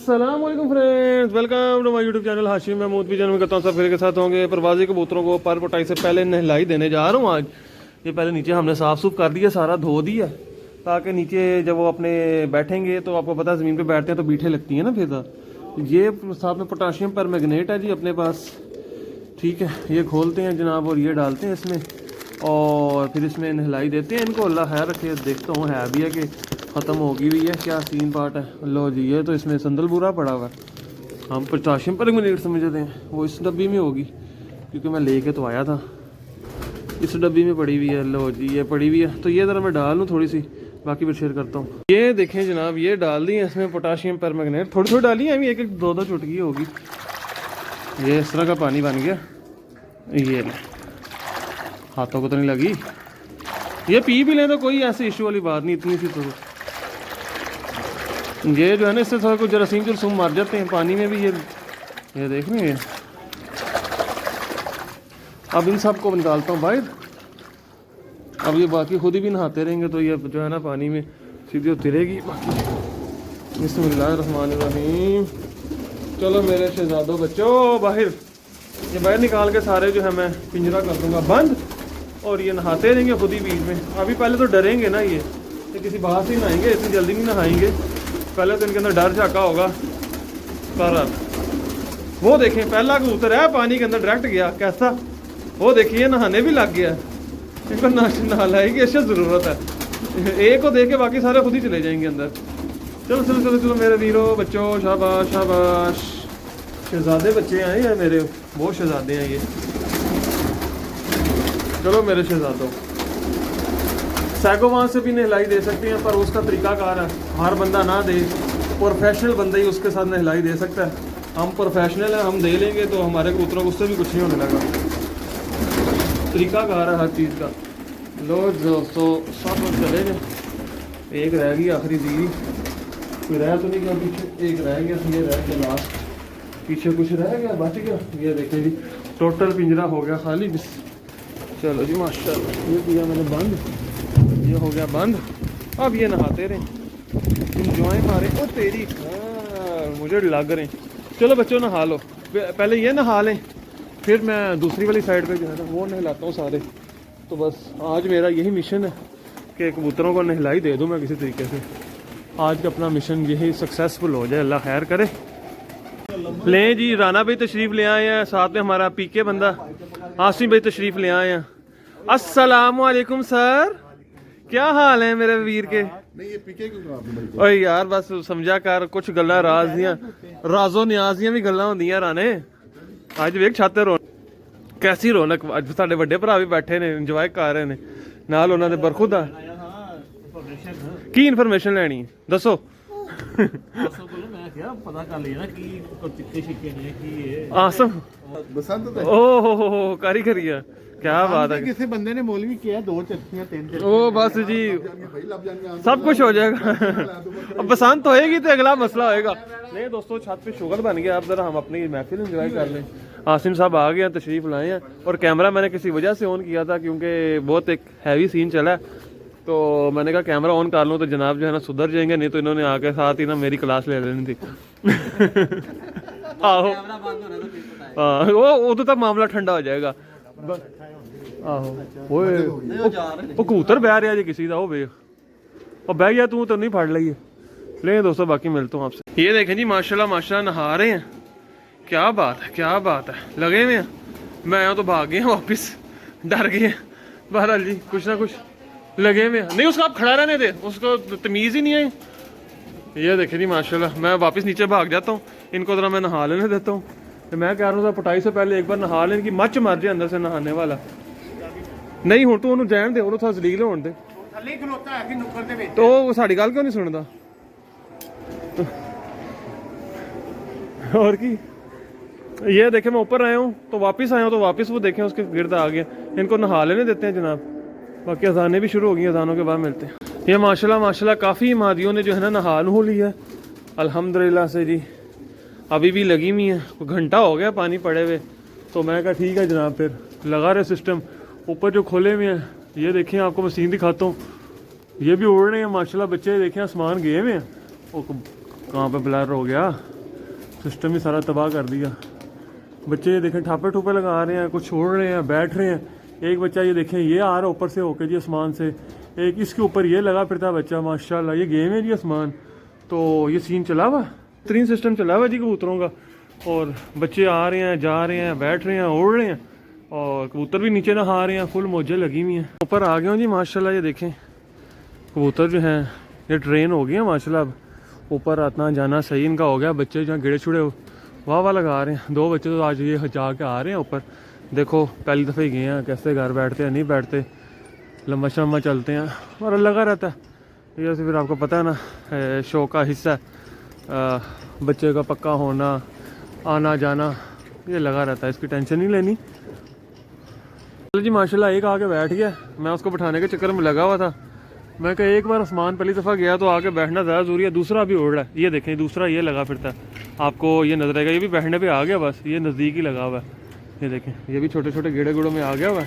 अस्सलाम वालेकुम friends, welcome to my YouTube channel Hashim Mahmood भी जन्म करता हूँ। सब फिर के साथ होंगे। प्रवासी कबूतरों को पर पटाई से पहले नहलाई देने जा रहा हूँ आज। ये पहले नीचे हमने साफ़ सूफ कर दिया, सारा धो दिया, ताकि नीचे जब वो अपने बैठेंगे तो आपको पता है ज़मीन पे बैठते हैं तो बीठे लगती हैं ना फिजा। ये साथ में पोटाशियम पर मैग्नेट है जी अपने पास, ठीक है। ये खोलते हैं जनाब और ये डालते हैं इसमें और फिर इसमें नहलाई देते हैं इनको। अल्लाह खैर रखे। देखता हूँ है भी है कि ख़त्म होगी भी है, क्या सीन पार्ट है। लो जी, ये तो इसमें संदल बुरा पड़ा हुआ है। हम पोटाशियम पर मैग्नेट समझते हैं, वो इस डब्बी में होगी क्योंकि मैं लेके तो आया था। इस डब्बी में पड़ी हुई है। लो जी, ये पड़ी हुई है, तो ये ज़रा मैं डाल लूँ थोड़ी सी, बाकी फिर शेयर करता हूँ। ये देखें जनाब, ये डाल दी है इसमें पोटाशियम पर मैग्नेट। थोड़ी थोड़ी डाली है अभी, एक एक दो दो चुटकी होगी। ये इस तरह का पानी बन गया। ये ले, हाथों को तो नहीं लगी। ये पी भी लें तो कोई ऐसी इशू वाली बात नहीं, इतनी सी तो। ये जो है ना, इससे थोड़ा कुछ जरासीम जरसूम मार जाते हैं पानी में भी। ये देख रहे हैं। अब इन सब को निकालता हूँ बाहर। अब ये बाकी खुद ही भी नहाते रहेंगे तो ये जो है ना पानी में सीधी उतरेगी। बाकी बिस्मिल्लाहिर्रहमानिर्रहीम। चलो मेरे शहजादों बच्चों, बाहर ये बाहर निकाल के सारे जो है मैं पिंजरा कर दूंगा बंद, और ये नहाते रहेंगे खुद ही बीच में। अभी पहले तो डरेंगे ना, ये किसी बाहर से ही नहाएंगे, इतनी जल्दी नहीं नहाएंगे। पहले तो इनके अंदर डर झाका होगा सारा। वो देखें, पहला कबूतर है पानी के अंदर डायरेक्ट गया, कैसा। वो देखिए नहाने भी लग गया। इनको नहलाई की अच्छा ज़रूरत है। एक को देख के बाकी सारे खुद ही चले जाएंगे अंदर। चलो चलो चलो चलो मेरे वीरों बच्चों, शाबाश शाबाश। शहजादे बच्चे हैं ये मेरे, बहुत शहजादे हैं ये। चलो मेरे शहजादों, सैगोवान से भी नहलाई दे सकते हैं, पर उसका तरीकाकार है, हर बंदा ना दे। प्रोफेशनल बंदा ही उसके साथ नहलाई दे सकता है। हम प्रोफेशनल हैं, हम दे लेंगे तो हमारे कबूतरों को उससे भी कुछ नहीं होने लगा। तरीकाकार है हर चीज़ का। लो दोस्तों, सब लोग चले गए, एक रह गई आखिरी दीदी। कोई रह तो नहीं गया पीछे, एक रह गया, ये रह गया लास्ट। पीछे कुछ रह गया, बच गया। ये देखें जी, टोटल पिंजरा हो गया खाली। चलो जी माशाल्लाह, ये किया मैंने बंद, ये हो गया बंद। अब ये नहाते रहे, इंजॉय मारे। ओ तेरी, मुझे लग रहे। चलो बच्चों नहा लो, पहले ये नहा लें, फिर मैं दूसरी वाली साइड पे जो है ना वो नहलाता हूँ सारे। तो बस आज मेरा यही मिशन है कि कबूतरों को नहलाई दे दूँ मैं किसी तरीके से। आज का अपना मिशन यही सक्सेसफुल हो जाए, अल्लाह खैर करे। लें जी, राना भाई तशरीफ़ ले आए हैं, साथ में हमारा पीके बंदा आसिम भाई तशरीफ़ ले आए हैं। अस्सलाम वालेकुम सर, क्या हाल है मेरे वीर के। नहीं ये पीके क्यों ओए यार बस समझा कर, कुछ गल्लां राज दियां, राजो न्याज दियां भी गल्लां होंदियां राने। अज वेख छाते रो कैसी रौनक। अज साडे वड्डे भरा भी बैठे ने, इंजॉय कर रहे ने नाल उन्हां दे बरखुदा। की इन्फॉर्मेशन लैनी दसो। आसम बसंत ओहो कारीगरी है, क्या बात है। किसी बंदे ने मौलवी किया, 2 चटनियां 3 ओ बस जी सब कुछ हो जाएगा। अब बसंत होएगी तो अगला मसला होएगा। नहीं दोस्तों, छत पे शुगर बन गया। अब जरा हम अपनी महफिल एंजॉय कर लें। आसिम साहब आ गए हैं, तशरीफ लाए हैं। और कैमरा मैंने किसी वजह से ऑन किया था क्योंकि बहुत एक हैवी सीन चला है, तो मैंने कहा कैमरा ऑन कर लूँ तो जनाब जो है ना सुधर जाएंगे, नहीं तो इन्होंने आके साथ ही ना मेरी क्लास ले लेनी थी। आहो हाँ, वो उधर तक मामला ठंडा हो जाएगा। आहो वो कबूतर बह रहा जी किसी का, वो वे और बह गया तू तो नहीं फड़ ली है। ले दोस्तों, बाकी मिलता हूँ आपसे। ये देखें जी माशाल्लाह माशाल्लाह नहा रहे हैं। क्या बात है, क्या बात है, लगे हुए हैं। मैं आया तो भाग गए वापस, डर गए। बहरहाल जी कुछ ना कुछ लगे हुए हैं। नहीं उसको आप खड़ा रहने दे, उसको तमीज़ ही नहीं है। ये देखें जी माशाल्लाह, मैं वापस नीचे भाग जाता हूँ, इनको जरा मैं नहा लेने देता हूँ। तो मैं कह रहा था पटाई से पहले एक बार नहा लेने की, मच मर जाए अंदर से नहाने वाला। नहीं हूँ तू उन्होंने जैन दे, उन्होंने थोड़ा जलील होने दे। तो वो साड़ी गल क्यों नहीं सुनता। और की ये देखे, मैं ऊपर आया हूँ तो वापस आया हूँ, तो वापस वो देखें उसके गिरद आ गया। इनको नहा लेने देते हैं जनाब, बाकी अजानें भी शुरू हो गई, अजानों के बाद मिलते हैं। ये माशाल्लाह माशाल्लाह काफ़ी मादियों ने जो है ना नहा नु ली है अल्हम्दुलिल्लाह से जी। अभी भी लगी हुई है, घंटा हो गया पानी पड़े हुए। तो मैं कहा ठीक है जनाब, फिर लगा रहे सिस्टम। ऊपर जो खोले हुए हैं ये देखें, आपको मैं सीन दिखाता हूँ। ये भी उड़ रहे हैं माशाल्लाह बच्चे, देखें आसमान गए हुए हैं। कहाँ पे ब्लर हो गया, सिस्टम ही सारा तबाह कर दिया। बच्चे ये देखें ठापे ठुपे लगा रहे हैं, कुछ छोड़ रहे हैं, बैठ रहे हैं। एक बच्चा ये देखें ये आ रहा ऊपर से होके जी आसमान से, एक इसके ऊपर ये लगा फिरता है बच्चा। माशाल्लाह ये गेम है जी आसमान। तो ये सीन चला हुआ, बेहतरीन सिस्टम चला हुआ जी कबूतरों का। और बच्चे आ रहे हैं, जा रहे हैं, बैठ रहे हैं, उड़ रहे हैं, और कबूतर भी नीचे नहा रहे हैं, फुल मौजें लगी हुई हैं। ऊपर आ गए हो जी माशाल्लाह। ये देखें कबूतर जो हैं ये ट्रेन हो गए हैं माशाल्लाह। अब ऊपर आना जाना सही इनका हो गया। बच्चे जो गेड़े छुड़े वाह वाह लगा रहे हैं। 2 बच्चे तो आज ये जा के आ रहे हैं ऊपर। देखो पहली दफ़े ही गए हैं, कैसे घर बैठते हैं, नहीं बैठते, लम्बा शम्बा चलते हैं और लगा रहता है। ये फिर आपको पता है ना, शो का हिस्सा है। बच्चे का पक्का होना, आना जाना, ये लगा रहता है, इसकी टेंशन नहीं लेनी। चलो जी माशाल्लाह एक आके बैठ गया। मैं उसको बैठाने के चक्कर में लगा हुआ था। मैं कहा एक बार आसमान पहली दफ़ा गया तो आके बैठना ज़्यादा ज़रूरी है। दूसरा भी उड़ रहा है, ये देखें दूसरा ये लगा फिरता है, आपको ये नजर आएगा। ये भी बैठने पे आ गया, बस ये नज़दीक ही लगा हुआ है। ये देखें ये भी छोटे छोटे गेड़े गुड़ों में आ गया हुआ है।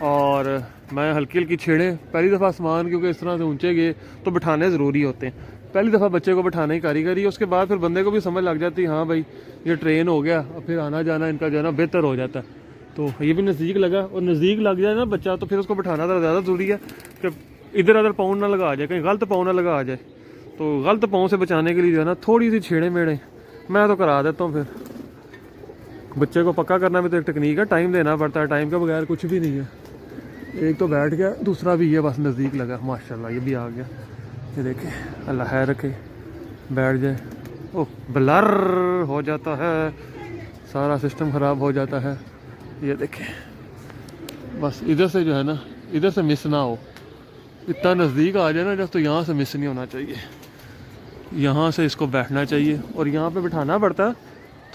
और मैं हल्की हल्की छेड़े, पहली दफ़ा आसमान क्योंकि इस तरह से ऊंचे गए तो बैठाने ज़रूरी होते हैं। पहली दफ़ा बच्चे को बैठाने की कारीगरी है, उसके बाद फिर बंदे को भी समझ लग जाती है हाँ भाई ये ट्रेन हो गया, और फिर आना जाना इनका जो है ना बेहतर हो जाता है। तो ये भी नज़दीक लगा, और नज़दीक लग जाए ना बच्चा तो फिर उसको बैठाना तो ज़्यादा ज़रूरी है कि इधर उधर पाँव ना लगा आ जाए, कहीं गलत पाँव ना लगा आ जाए। तो गलत पाँव से बचाने के लिए जो है ना थोड़ी सी छेड़े मेड़े मैं तो करा देता हूँ। फिर बच्चे को पक्का करना भी तो एक टेक्निक है, टाइम देना पड़ता है, टाइम के बगैर कुछ भी नहीं है। एक तो बैठ गया, दूसरा भी ये बस नज़दीक लगा माशाल्लाह, ये भी आ गया। ये देखें अल्लाह है रखे, बैठ जाए। ओह ब्लर हो जाता है, सारा सिस्टम ख़राब हो जाता है। ये देखें बस इधर से जो है ना, इधर से मिस ना हो, इतना नज़दीक आ जाए ना जब, तो यहाँ से मिस नहीं होना चाहिए। यहाँ से इसको बैठना चाहिए और यहाँ पे बिठाना पड़ता है।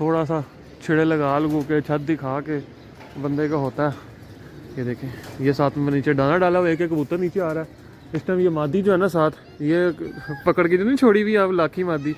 थोड़ा सा छिड़े लगा लगू के, छत दिखा के बंदे का होता है। ये देखें ये साथ में नीचे दाना डाला हुआ, एक एक कबूतर नीचे आ रहा है इस टाइम। ये मादी जो है ना साथ, ये पकड़ के जो नहीं छोड़ी हुई अब लाखी मादी,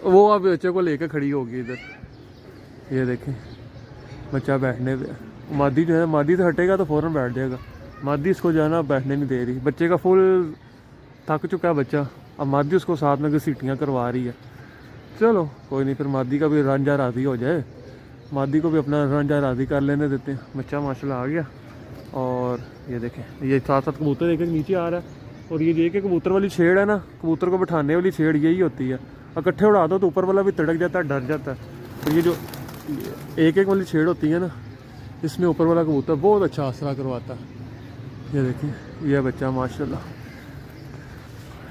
वो अब बच्चे को लेकर खड़ी होगी इधर। ये देखें बच्चा बैठने पे, मादी जो है, मादी से हटेगा तो फ़ौरन बैठ जाएगा। मादी इसको जो है ना बैठने नहीं दे रही। बच्चे का फुल थक चुका है बच्चा, अब मादी उसको साथ में घसीटियाँ करवा रही है। चलो कोई नहीं, फिर मादी का भी रांझा राज़ी हो जाए, मादी को भी अपना रांझा राज़ी कर लेने देते हैं। बच्चा माशाल्लाह आ गया। और ये देखें ये साथ साथ कबूतर एक एक नीचे आ रहा है। और ये कि कबूतर वाली छेड़ है ना, कबूतर को बैठाने वाली छेड़ यही होती है। इकट्ठे उड़ा दो तो ऊपर वाला भी तड़क जाता है, डर जाता है। तो ये जो एक एक वाली छेड़ होती है ना, इसमें ऊपर वाला कबूतर बहुत अच्छा आसरा करवाता है। ये देखें ये बच्चा माशाल्लाह,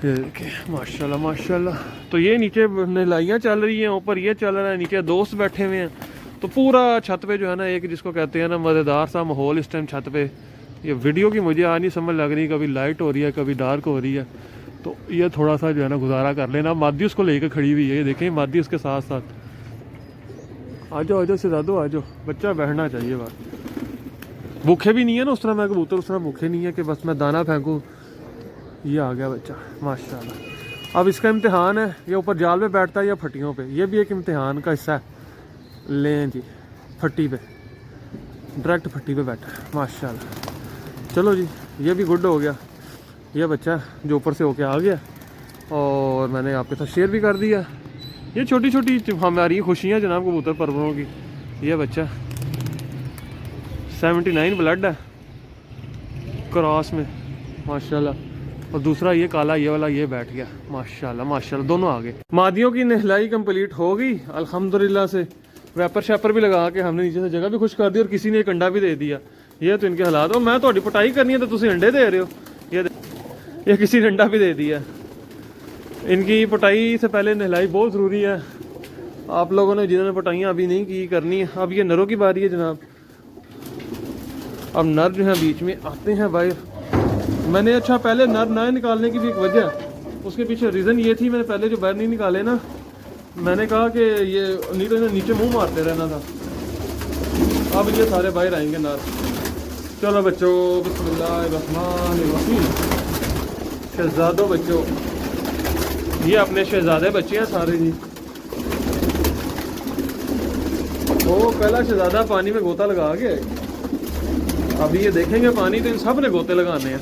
ये देखें माशाल्लाह माशाल्लाह। तो ये नीचे नहलाइयाँ चल रही हैं, ऊपर ये चल रहा है, नीचे दोस्त बैठे हुए हैं। तो पूरा छत पे जो है ना एक जिसको कहते हैं ना मज़ेदार सा माहौल इस टाइम छत पे। ये वीडियो की मुझे आज नहीं समझ लग रही, कभी लाइट हो रही है कभी डार्क हो रही है। तो ये थोड़ा सा जो है ना गुजारा कर लेना। मादी उसको लेकर खड़ी हुई है, ये देखें मादी उसके साथ साथ। आ जाओ शहजादो आ जाओ, बच्चा बैठना चाहिए। बात भूखे भी नहीं है ना उस तरह, मैं कबूतर उस तरह भूखे नहीं है कि बस मैं दाना फेंकूँ। ये आ गया बच्चा माशाल्लाह। अब इसका इम्तिहान है, ये ऊपर जाल पे बैठता है या फट्टियों पे, ये भी एक इम्तिहान का हिस्सा है। लें जी फट्टी पे, डायरेक्ट फट्टी पे बैठा है माशाल्लाह। चलो जी ये भी गुड हो गया। ये बच्चा जो ऊपर से होके आ गया और मैंने आपके साथ शेयर भी कर दिया। ये छोटी छोटी हमारी खुशियाँ जनाब कबूतर परवरों की। ये बच्चा 79 ब्लड है क्रॉस में माशाल्लाह। और दूसरा ये काला ये वाला ये बैठ गया माशाल्लाह माशाल्लाह, दोनों आ गए। मादियों की नहलाई कंप्लीट हो गई अल्हम्दुलिल्लाह से। रैपर शैपर भी लगा के हमने नीचे से जगह भी खुश कर दी और किसी ने एक अंडा भी दे दिया। ये तो इनके हालात। और मैं थोड़ी पटाई करनी है तो तुम अंडे दे रहे हो। ये किसी ने अंडा भी दे दिया। इनकी पटाई से पहले नहलाई बहुत ज़रूरी है। आप लोगों ने जिन्होंने पटाइयाँ अभी नहीं की करनी है। अब ये नरों की बारी है जनाब। अब नर जो है बीच में आते हैं बाहर। मैंने अच्छा पहले नर ना निकालने की भी एक वजह, उसके पीछे रीज़न ये थी, मैंने पहले जो बाहर नहीं निकाले ना, मैंने कहा कि ये नहीं तो इन्हें नीचे मुंह मारते रहना था। अब ये सारे बाहर आएंगे नर। चलो बच्चों बिस्मिल्लाहिर्रहमानिर्रहीम। शहजादों बच्चों, ये अपने शहजादे बच्चे हैं सारे जी। वो पहला शहजादा पानी में गोता लगा के, अभी ये देखेंगे पानी तो इन सब ने गोते लगाने हैं।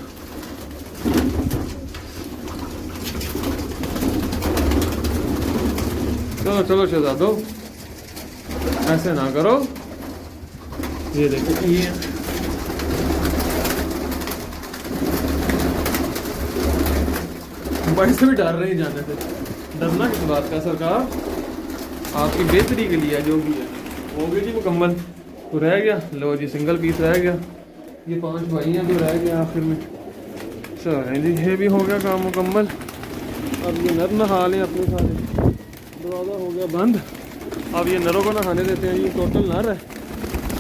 चलो चलो शहजादो, ऐसे ना करो। ये देखो ये बड़े से भी डर रहे हैं जाने से। डरना किस बात का सरकार, आपकी बेहतरी के लिए जो भी है। हो गई जी मुकम्मल, तो रह गया, लो जी सिंगल पीस रह गया। ये 5 भाई हैं जो रह गए आखिर में। चलें जी, ये भी हो गया काम मुकम्मल। अब ये नर नहा लें अपने सारे, दरवाज़ा हो गया बंद। अब ये नरों को नहाने देते हैं। ये टोटल नर है,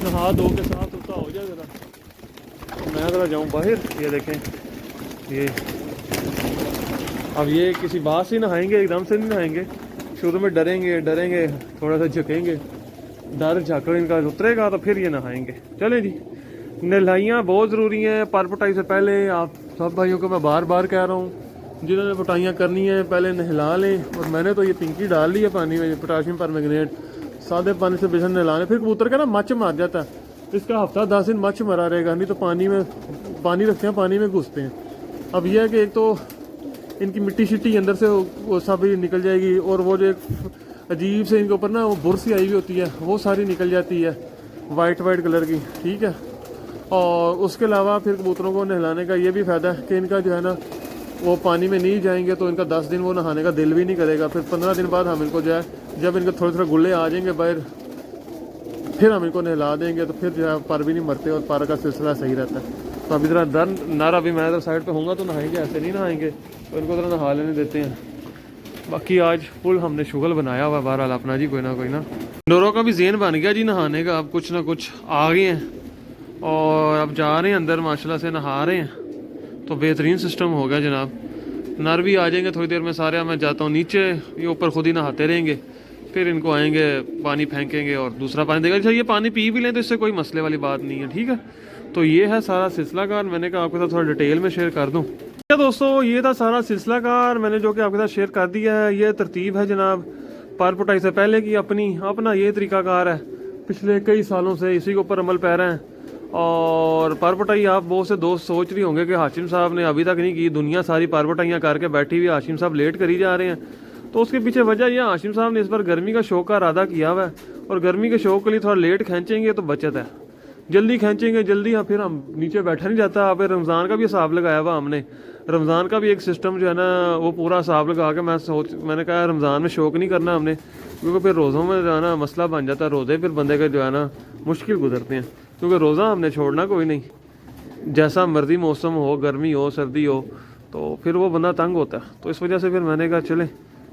नहा धो के साथ उसका हो जाए ज़रा। तो मैं ज़रा जाऊँ बाहर। ये देखें ये, अब ये किसी बात से नहाएंगे, एकदम से नहीं नहाएंगे। शुरू में डरेंगे, थोड़ा सा झकेंगे, डर झाकड़ इनका उतरेगा तो फिर ये नहाएंगे। चलें जी, नहलाइयाँ बहुत ज़रूरी हैं पर पुटाई से पहले। आप सब भाइयों को मैं बार बार कह रहा हूँ, जिन्होंने पुटाइयाँ करनी है पहले नहला लें। और मैंने तो ये पिंकी डाल ली है पानी में, पोटाशियम परमैंगनेट। सादे पानी से बेसन नहलाने, फिर कबूतर का ना मच्छ मार जाता है। इसका हफ्ता 10 दिन मच्छ मरा रहेगा, नहीं तो पानी रखते हैं, पानी में घुसते हैं। अब यह है कि एक तो इनकी मिट्टी शिट्टी अंदर से वो सब निकल जाएगी, और वो जो एक अजीब से इनके ऊपर ना वो बुरसी आई हुई होती है, वो सारी निकल जाती है, वाइट कलर की। ठीक है, और उसके अलावा फिर कबूतरों को नहलाने का ये भी फ़ायदा है कि इनका जो है ना वो पानी में नहीं जाएंगे तो इनका 10 दिन वो नहाने का दिल भी नहीं करेगा। फिर 15 दिन बाद हम इनको जो है, जब इनके थोड़े गुल्ले आ जाएंगे बाहर, फिर हम इनको नहला देंगे तो फिर जो है पर भी नहीं मरते और पर का सिलसिला सही रहता है। तो अभी ज़रा डर नर, अभी मैं इधर साइड पे होऊंगा तो नहाएंगे, ऐसे नहीं नहाएंगे, तो इनको ज़रा नहा लेने देते हैं। बाकी आज फुल हमने शुगल बनाया हुआ बहरहाल अपना जी, कोई ना। नूरों का भी ज़ेन बन गया जी नहाने का। अब कुछ ना कुछ आ गए हैं और अब जा रहे हैं अंदर, माशाल्लाह से नहा रहे हैं। तो बेहतरीन सिस्टम हो गया जनाब। नर भी आ जाएंगे थोड़ी देर में सारे। मैं जाता हूँ नीचे, ये ऊपर खुद ही नहाते रहेंगे, फिर इनको आएंगे पानी फेंकेंगे और दूसरा पानी देगा। अच्छा, ये पानी पी भी लें तो इससे कोई मसले वाली बात नहीं है। ठीक है, तो ये है सारा सिलसिलाकार। मैंने कहा आपके साथ थोड़ा डिटेल में शेयर कर दूँ। क्या दोस्तों, ये था सारा सिलसिलाकार मैंने जो कि आपके साथ शेयर कर दिया है। ये तरतीब है जनाब पर पुटाई से पहले की अपना ये तरीकाकार है। पिछले कई सालों से इसी के ऊपर अमल पैरा है। और पर पुटाई आप बहुत से दोस्त सोच रहे होंगे कि हाशिम साहब ने अभी तक नहीं की, दुनिया सारी पर पुटाइयाँ करके बैठी हुई, हाशिम साहब लेट करी जा रहे हैं। तो उसके पीछे वजह यह, हाशिम साहब ने इस बार गर्मी का शौक का इरादा किया हुआ है, और गर्मी के शौक के लिए थोड़ा लेट खींचेंगे तो बचत है। जल्दी खींचेंगे जल्दी, हाँ फिर हम नीचे बैठा नहीं जाता। फिर रमज़ान का भी हिसाब लगाया हुआ हमने, रमज़ान का भी एक सिस्टम जो है ना वो पूरा हिसाब लगा के मैंने कहा रमज़ान में शौक नहीं करना हमने, क्योंकि फिर रोज़ों में जो है ना मसला बन जाता है। रोज़े फिर बंदे के जो है ना मुश्किल गुजरते हैं, क्योंकि रोज़ा हमने छोड़ना कोई नहीं। जैसा मर्जी मौसम हो, गर्मी हो सर्दी हो, तो फिर वो बंदा तंग होता है। तो इस वजह से फिर मैंने कहा चले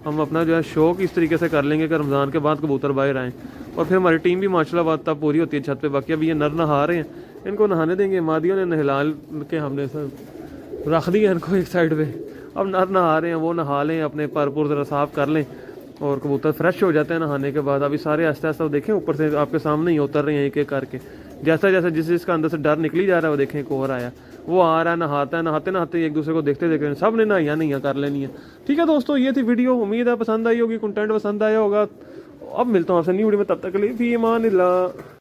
हम अपना जो है शौक इस तरीके से कर लेंगे कि रमज़ान के बाद कबूतर बाहर आएँ। और फिर हमारी टीम भी माशाल्लाह बात तब पूरी होती है छत पे। बाकी अभी ये नर नहा रहे हैं, इनको नहाने देंगे। मादियों ने नहला के हमने सब रख दिया इनको एक साइड पे। अब नर नहा रहे हैं, वो नहा लें, अपने परपुर ज़रा साफ़ कर लें और कबूतर फ्रेश हो जाते हैं नहाने के बाद। अभी सारे आस्ते आस्ते देखें ऊपर से आपके सामने ही उतर रहे हैं एक एक करके। जैसा जैसा जिसका अंदर से डर निकली जा रहा है वो देखें एक और आया, वो आ रहा है, नहाता है, नहाते नहाते एक दूसरे को देखते देखते सब ने नहाइयाँ कर लेनी है। ठीक है दोस्तों, ये थी वीडियो, उम्मीद है पसंद आई होगी, कंटेंट पसंद आया होगा। अब मिलता हूँ आपसे न्यू वीडियो में, तब तक के लिए फी अमान अल्लाह।